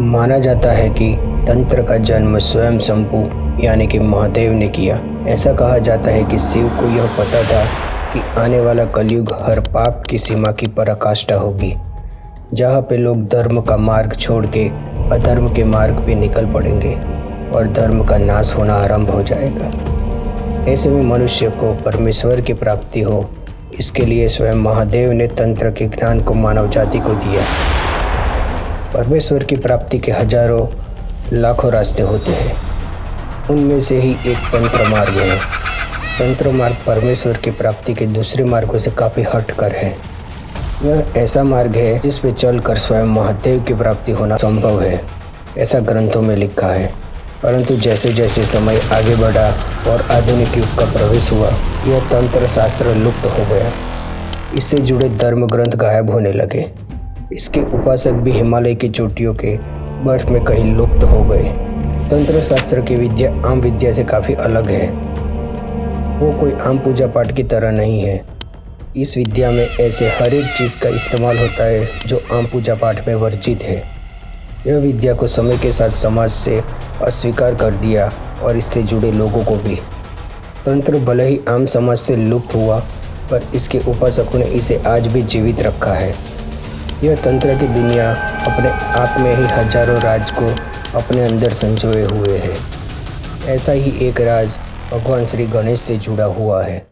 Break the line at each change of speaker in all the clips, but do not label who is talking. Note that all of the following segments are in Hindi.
माना जाता है कि तंत्र का जन्म स्वयं शंभु यानी कि महादेव ने किया। ऐसा कहा जाता है कि शिव को यह पता था कि आने वाला कलयुग हर पाप की सीमा की पराकाष्ठा होगी, जहाँ पे लोग धर्म का मार्ग छोड़ के अधर्म के मार्ग पे निकल पड़ेंगे और धर्म का नाश होना आरंभ हो जाएगा। ऐसे में मनुष्य को परमेश्वर की प्राप्ति हो, इसके लिए स्वयं महादेव ने तंत्र के ज्ञान को मानव जाति को दिया। परमेश्वर की प्राप्ति के हजारों लाखों रास्ते होते हैं, उनमें से ही एक तंत्र मार्ग है। तंत्र मार्ग परमेश्वर की प्राप्ति के दूसरे मार्गों से काफ़ी हटकर है। यह ऐसा मार्ग है जिस पे चलकर स्वयं महादेव की प्राप्ति होना संभव है, ऐसा ग्रंथों में लिखा है। परंतु जैसे जैसे समय आगे बढ़ा और आधुनिक युग का प्रवेश हुआ, यह तंत्र शास्त्र लुप्त हो गया। इससे जुड़े धर्म ग्रंथ गायब होने लगे। इसके उपासक भी हिमालय की चोटियों के बर्फ में कहीं लुप्त हो गए। तंत्र शास्त्र की विद्या आम विद्या से काफ़ी अलग है। वो कोई आम पूजा पाठ की तरह नहीं है। इस विद्या में ऐसे हर एक चीज़ का इस्तेमाल होता है जो आम पूजा पाठ में वर्जित है। यह विद्या को समय के साथ समाज से अस्वीकार कर दिया और इससे जुड़े लोगों को भी। तंत्र भले ही आम समाज से लुप्त हुआ, पर इसके उपासकों ने इसे आज भी जीवित रखा है। यह तंत्र की दुनिया अपने आप में ही हजारों राज को अपने अंदर संजोए हुए है। ऐसा ही एक राज भगवान श्री गणेश से जुड़ा हुआ है।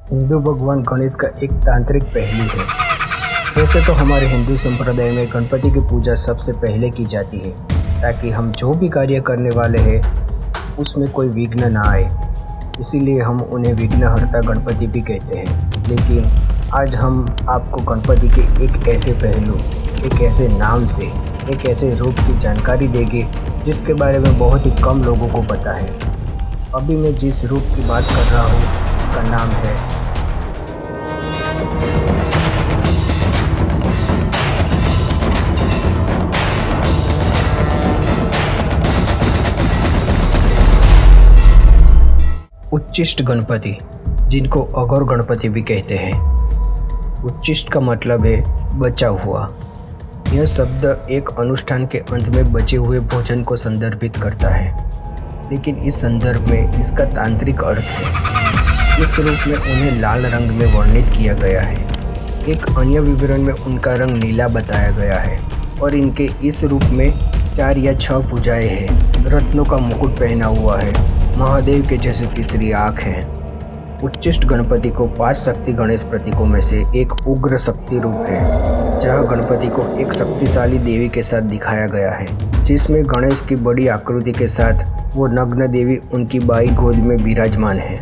हिंदू भगवान गणेश का एक तांत्रिक पहलू है। वैसे तो हमारे हिंदू संप्रदाय में गणपति की पूजा सबसे पहले की जाती है, ताकि हम जो भी कार्य करने वाले हैं उसमें कोई विघ्न ना आए। इसीलिए हम उन्हें विघ्नहर्ता गणपति भी कहते हैं। लेकिन आज हम आपको गणपति के एक ऐसे पहलू, एक ऐसे नाम से, एक ऐसे रूप की जानकारी देंगे जिसके बारे में बहुत ही कम लोगों को पता है। अभी मैं जिस रूप की बात कर रहा हूँ उसका नाम है उच्चिष्ट गणपति, जिनको अघोर गणपति भी कहते हैं। उच्चिष्ट का मतलब है बचा हुआ। यह शब्द एक अनुष्ठान के अंत में बचे हुए भोजन को संदर्भित करता है, लेकिन इस संदर्भ में इसका तांत्रिक अर्थ है। इस रूप में उन्हें लाल रंग में वर्णित किया गया है। एक अन्य विवरण में उनका रंग नीला बताया गया है और इनके इस रूप में 4 या 6 भुजाएं हैं। रत्नों का मुकुट पहना हुआ है। महादेव के जैसे तीसरी आँख है। उच्चिष्ट गणपति को 5 शक्ति गणेश प्रतीकों में से एक उग्र शक्ति रूप है, जहाँ गणपति को एक शक्तिशाली देवी के साथ दिखाया गया है, जिसमें गणेश की बड़ी आकृति के साथ वो नग्न देवी उनकी बाई गोद में विराजमान है।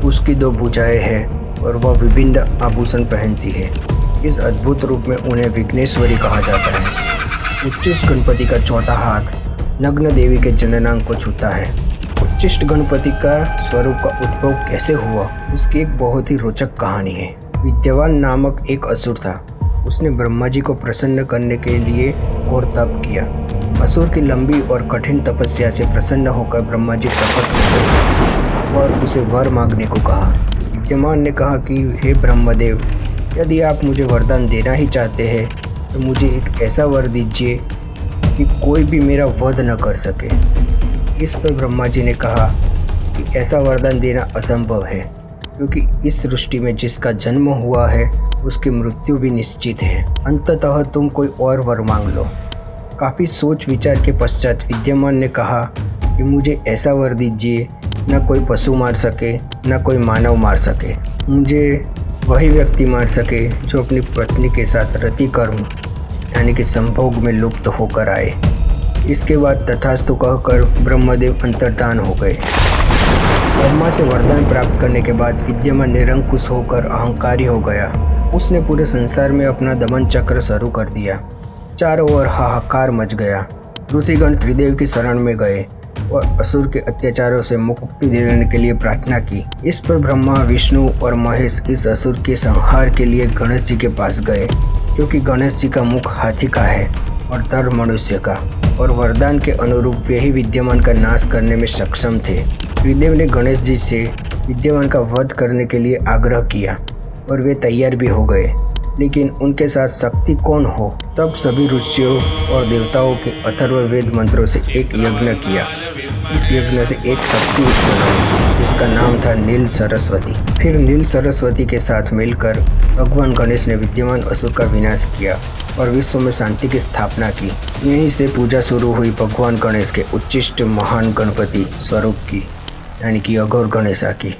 उसकी 2 भुजाएं हैं और वह विभिन्न आभूषण पहनती है। इस अद्भुत रूप में उन्हें विघ्नेश्वरी कहा जाता है। उच्चिष्ट गणपति का चौथा हाथ नग्न देवी के जननांग को छूता है। उच्चिष्ट गणपति का स्वरूप का उद्भव कैसे हुआ, उसकी एक बहुत ही रोचक कहानी है। विद्यवान नामक एक असुर था। उसने ब्रह्मा जी को प्रसन्न करने के लिए घोर तप किया। असुर की लंबी और कठिन तपस्या से प्रसन्न होकर ब्रह्मा जी प्रकट हुए और उसे वर मांगने को कहा। विद्यमान ने कहा कि हे ब्रह्मदेव, यदि आप मुझे वरदान देना ही चाहते हैं तो मुझे एक ऐसा वर दीजिए कि कोई भी मेरा वध न कर सके। इस पर ब्रह्मा जी ने कहा कि ऐसा वरदान देना असंभव है, क्योंकि इस सृष्टि में जिसका जन्म हुआ है उसकी मृत्यु भी निश्चित है। अंततः तुम कोई और वर मांग लो। काफ़ी सोच विचार के पश्चात विद्यमान ने कहा कि मुझे ऐसा वर दीजिए न कोई पशु मार सके न कोई मानव मार सके। मुझे वही व्यक्ति मार सके जो अपनी पत्नी के साथ रति कर्म यानी कि संभोग में लुप्त होकर आए। इसके बाद तथास्तु कहकर ब्रह्मदेव अंतर्धान हो गए। ब्रह्मा से वरदान प्राप्त करने के बाद विद्यमान निरंकुश होकर अहंकारी हो गया। उसने पूरे संसार में अपना दमन चक्र शुरू कर दिया। चारों ओर हाहाकार मच गया। ऋषिगण त्रिदेव की शरण में गए। और असुर के अत्याचारों से मुक्ति दिलाने के लिए प्रार्थना की। इस पर ब्रह्मा, विष्णु और महेश इस असुर के संहार के लिए गणेश जी के पास गए, क्योंकि गणेश जी का मुख हाथी का है और धड़ मनुष्य का, और वरदान के अनुरूप यही विद्यमान का नाश करने में सक्षम थे। त्रिदेव ने गणेश जी से विद्यमान का वध करने के लिए आग्रह किया और वे तैयार भी हो गए, लेकिन उनके साथ शक्ति कौन हो। तब सभी ऋषियों और देवताओं के अथर्ववेद मंत्रों से एक यज्ञ किया। इस यज्ञ से एक शक्ति उत्पन्न हुई जिसका नाम था नील सरस्वती। फिर नील सरस्वती के साथ मिलकर भगवान गणेश ने विद्यमान असुर का विनाश किया और विश्व में शांति की स्थापना की। यहीं से पूजा शुरू हुई भगवान गणेश के उच्चिष्ट महान गणपति स्वरूप की, यानी कि अघोर गणेशा की।